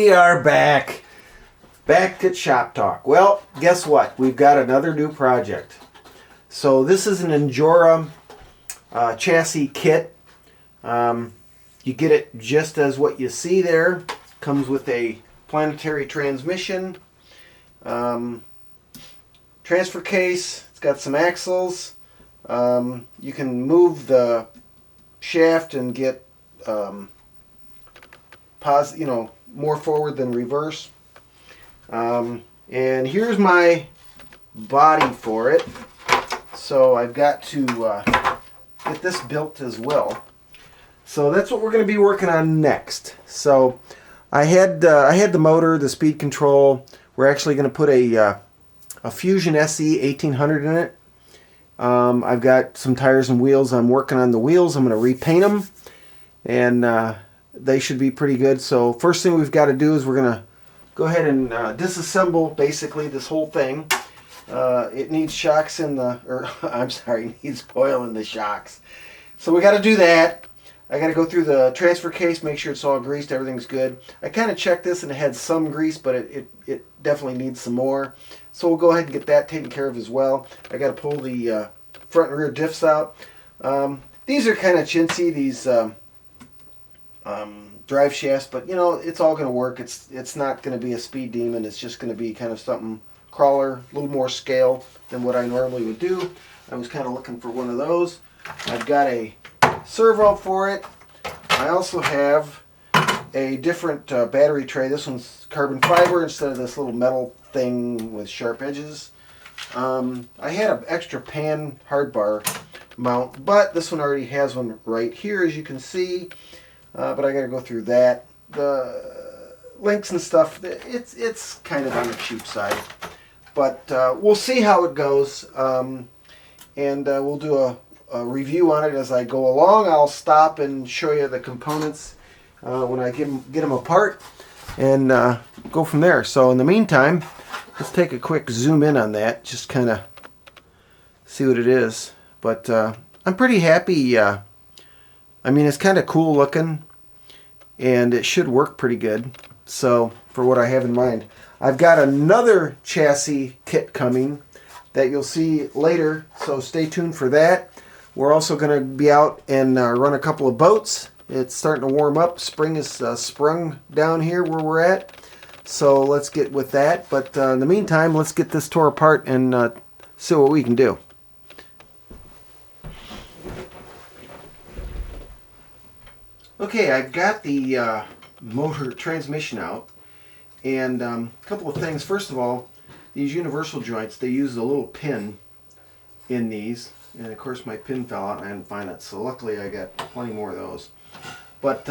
We are back. Back at Shop Talk. Well, guess what? We've got another new project. So this is an Injora Chassey kit. You get it just as what you see there. Comes with a planetary transmission, transfer case. It's got some axles. You can move the shaft and get more forward than reverse. And here's my body for it. So I've got to get this built as well. So that's what we're going to be working on next. So I had the motor, the speed control. We're actually going to put a Fusion SE 1800 in it. I've got some tires and wheels. I'm working on the wheels. I'm going to repaint them, and they should be pretty good. So first thing we've got to do is we're going to go ahead and disassemble basically this whole thing. It needs shocks in the, it needs oil in the shocks. So we got to do that. I got to go through the transfer case, make sure it's all greased, everything's good. I kind of checked this and it had some grease, but it definitely needs some more. So we'll go ahead and get that taken care of as well. I got to pull the front and rear diffs out. These are kind of chintzy, these drive shafts, but you know, it's all going to work. It's not going to be a speed demon. It's just going to be kind of something crawler, a little more scale than what I normally would do. I was kind of looking for one of those. I've got a servo for it. I also have a different battery tray. This one's carbon fiber instead of this little metal thing with sharp edges. I had an extra pan hard bar mount, but this one already has one right here, as you can see. But I got to go through that. The links and stuff, it's kind of on the cheap side. But we'll see how it goes. And we'll do a review on it as I go along. I'll stop and show you the components when I get them apart and go from there. So in the meantime, let's take a quick zoom in on that, just kind of see what it is. But I'm pretty happy. I mean, it's kind of cool looking, and it should work pretty good. So for what I have in mind, I've got another chassis kit coming that you'll see later, so stay tuned for that. We're also going to be out and run a couple of boats. It's starting to warm up. Spring is sprung down here where we're at, so let's get with that. But in the meantime, let's get this tore apart and see what we can do. Okay, I've got the motor transmission out, and a couple of things. First of all, these universal joints, they use a little pin in these, and of course my pin fell out and I didn't find it, so luckily I got plenty more of those. But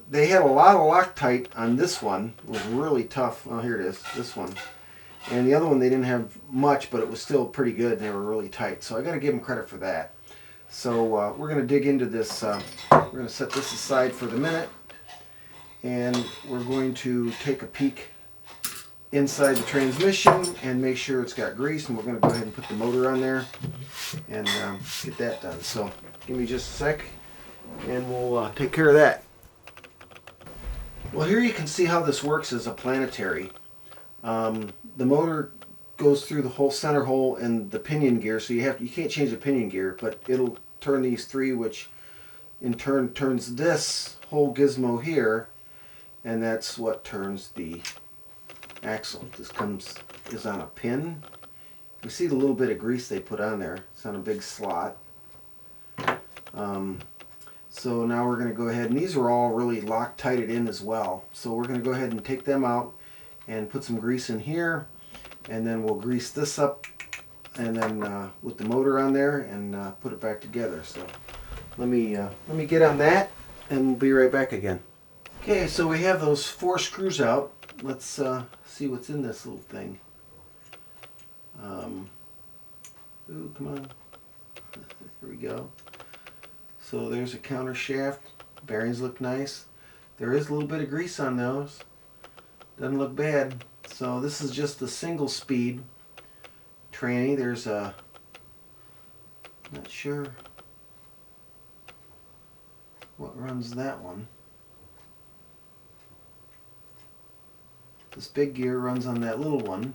they had a lot of Loctite on this one. It was really tough. Oh, here it is, this one. And the other one they didn't have much, but it was still pretty good and they were really tight, so I got to give them credit for that. So we're going to dig into this. We're going to set this aside for the minute, and we're going to take a peek inside the transmission and make sure it's got grease, and we're going to go ahead and put the motor on there and get that done. So give me just a sec and we'll take care of that. Well, here you can see how this works as a planetary. The motor goes through the whole center hole and the pinion gear, so you can't change the pinion gear, but it'll turn these three, which in turn turns this whole gizmo here, and that's what turns the axle. This is on a pin. You see the little bit of grease they put on there. It's on a big slot. So now we're going to go ahead, and these are all really Loctited in as well. So we're going to go ahead and take them out and put some grease in here, and then we'll grease this up, and then with the motor on there, and put it back together. So let me get on that, and we'll be right back again. Okay, so we have those 4 screws out. Let's see what's in this little thing. Ooh, come on. Here we go. So there's a counter shaft. Bearings look nice. There is a little bit of grease on those. Doesn't look bad. So this is just the single speed tranny. There's a, not sure what runs that one. This big gear runs on that little one.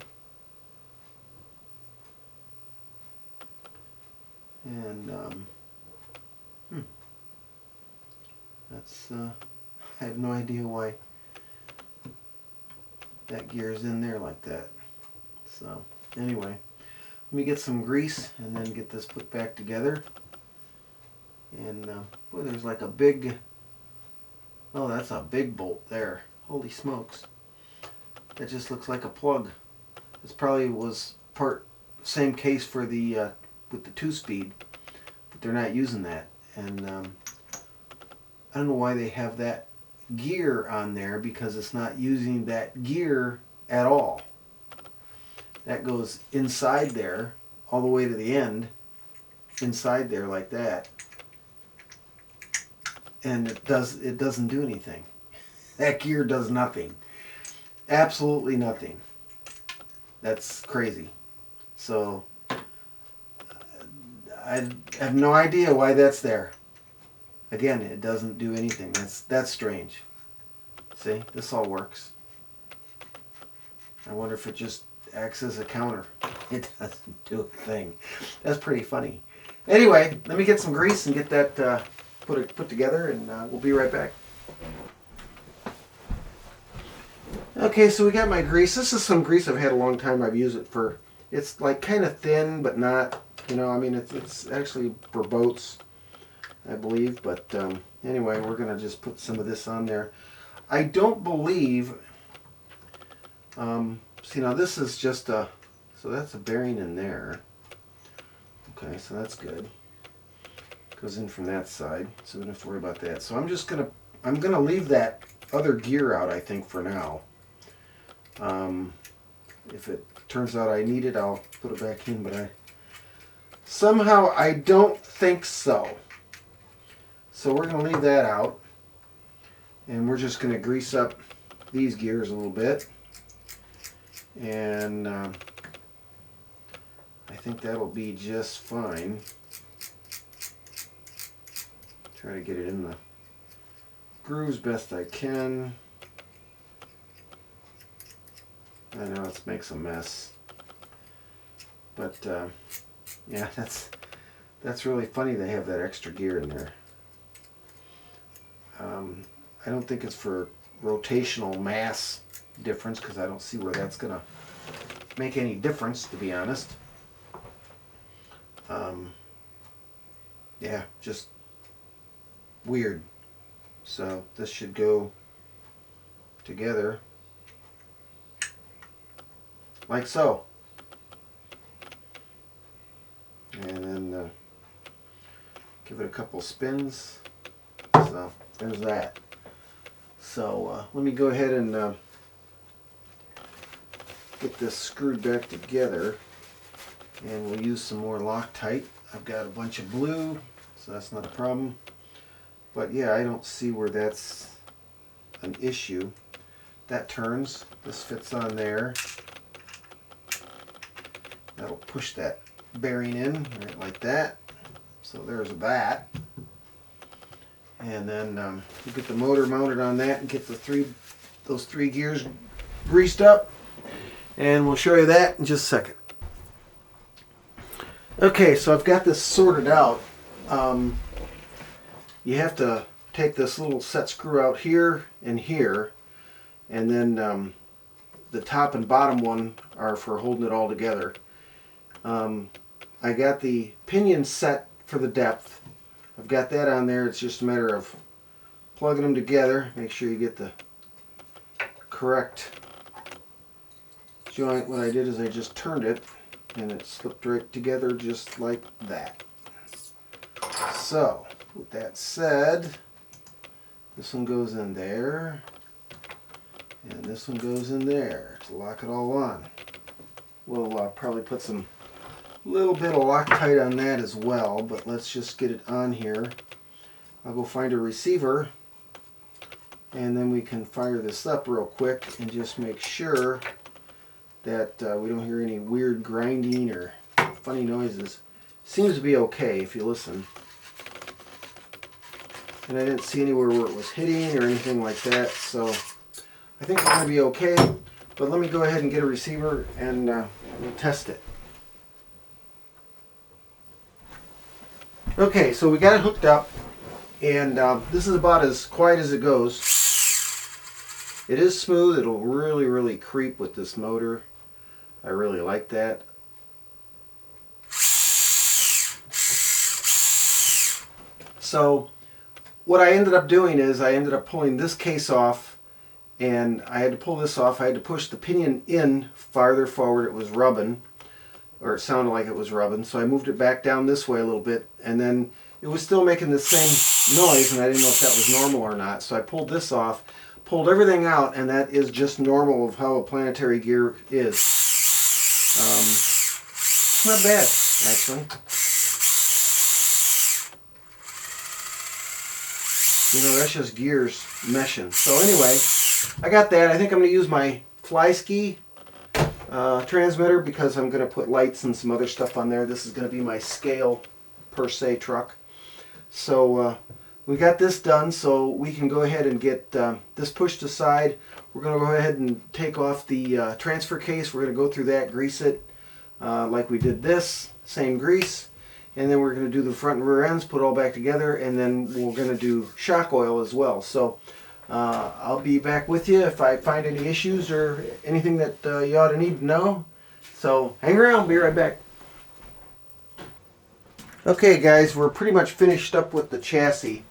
And that's I have no idea why that gear is in there like that. So anyway, let me get some grease and then get this put back together. And boy, there's like a big, oh, that's a big bolt there. Holy smokes. That just looks like a plug. This probably was same case for the with the 2-speed, but they're not using that. And I don't know why they have that gear on there, because it's not using that gear at all. That goes inside there all the way to the end, inside there like that, and it doesn't do anything. That gear does nothing. Absolutely nothing. That's crazy. So I have no idea why that's there. Again, it doesn't do anything. That's strange. See, this all works. I wonder if it just acts as a counter. It doesn't do a thing. That's pretty funny. Anyway, let me get some grease and get that put together, and we'll be right back. Okay, so we got my grease. This is some grease I've had a long time. I've used it for, it's like kind of thin, but not, you know, I mean, it's actually for boats, I believe. But anyway, we're going to just put some of this on there. I don't believe, see, now this is just a, so that's a bearing in there. Okay, so that's good. Goes in from that side, so we don't have to worry about that. So I'm going to leave that other gear out, I think, for now. If it turns out I need it, I'll put it back in, but somehow I don't think so. So we're going to leave that out, and we're just going to grease up these gears a little bit, and I think that'll be just fine. Try to get it in the grooves best I can. I know it makes a mess, but yeah, that's really funny they have that extra gear in there. I don't think it's for rotational mass difference, because I don't see where that's gonna make any difference, to be honest. Yeah, just weird. So this should go together like so, and then give it a couple spins. So there's that. So let me go ahead and get this screwed back together, and we'll use some more Loctite. I've got a bunch of blue, so that's not a problem. But yeah, I don't see where that's an issue. That turns. This fits on there. That'll push that bearing in right like that. So there's that. And then you get the motor mounted on that and get those three gears greased up. And we'll show you that in just a second. Okay, so I've got this sorted out. You have to take this little set screw out here, and then the top and bottom one are for holding it all together. I got the pinion set for the depth. I've got that on there. It's just a matter of plugging them together. Make sure you get the correct joint. What I did is I just turned it, and it slipped right together just like that. So, with that said, this one goes in there, and this one goes in there to lock it all on. We'll probably put some little bit of Loctite on that as well, but let's just get it on here. I'll go find a receiver, and then we can fire this up real quick and just make sure that we don't hear any weird grinding or funny noises. Seems to be okay if you listen. And I didn't see anywhere where it was hitting or anything like that, so I think we're going to be okay. But let me go ahead and get a receiver and we'll test it. Okay, so we got it hooked up, and this is about as quiet as it goes. It is smooth. It'll really, really creep with this motor. I really like that. So what I ended up doing is I ended up pulling this case off, and I had to pull this off. I had to push the pinion in farther forward. It was rubbing, or it sounded like it was rubbing, so I moved it back down this way a little bit, and then it was still making the same noise, and I didn't know if that was normal or not. So I pulled this off, pulled everything out, and that is just normal of how a planetary gear is. Not bad, actually. You know, that's just gears meshing. So anyway, I got that. I think I'm going to use my fly ski transmitter because I'm going to put lights and some other stuff on there. This is going to be my scale per se truck. So we got this done, so we can go ahead and get this pushed aside. We're going to go ahead and take off the transfer case. We're going to go through that, grease it like we did this, same grease. And then we're going to do the front and rear ends, put it all back together, and then we're going to do shock oil as well. So I'll be back with you if I find any issues or anything that you ought to need to know. So hang around, I'll be right back. Okay guys, we're pretty much finished up with the chassis.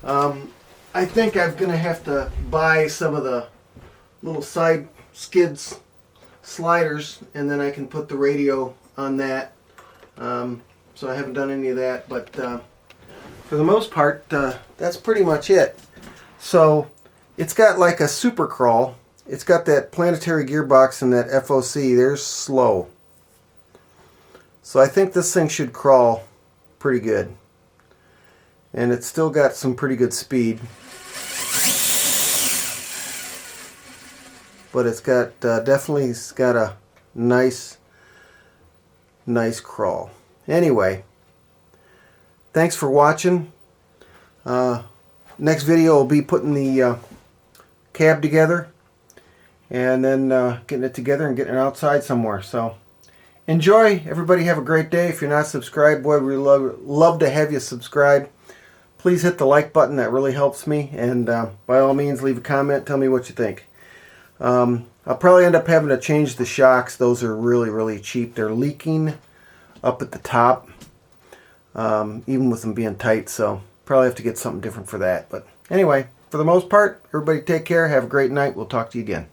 I think I'm going to have to buy some of the little side skids sliders, and then I can put the radio on that. So I haven't done any of that, but for the most part, that's pretty much it. So it's got like a super crawl. It's got that planetary gearbox and that FOC. There's slow. So I think this thing should crawl pretty good. And it's still got some pretty good speed. But it's got definitely got a nice crawl. Anyway, thanks for watching. Next video will be putting the cab together and then getting it together and getting it outside somewhere. So enjoy. Everybody have a great day. If you're not subscribed, boy, we'd love to have you subscribe. Please hit the like button. That really helps me. And by all means, leave a comment. Tell me what you think. I'll probably end up having to change the shocks. Those are really, really cheap. They're leaking up at the top, even with them being tight, so probably have to get something different for that. But anyway, for the most part, everybody take care, have a great night, we'll talk to you again.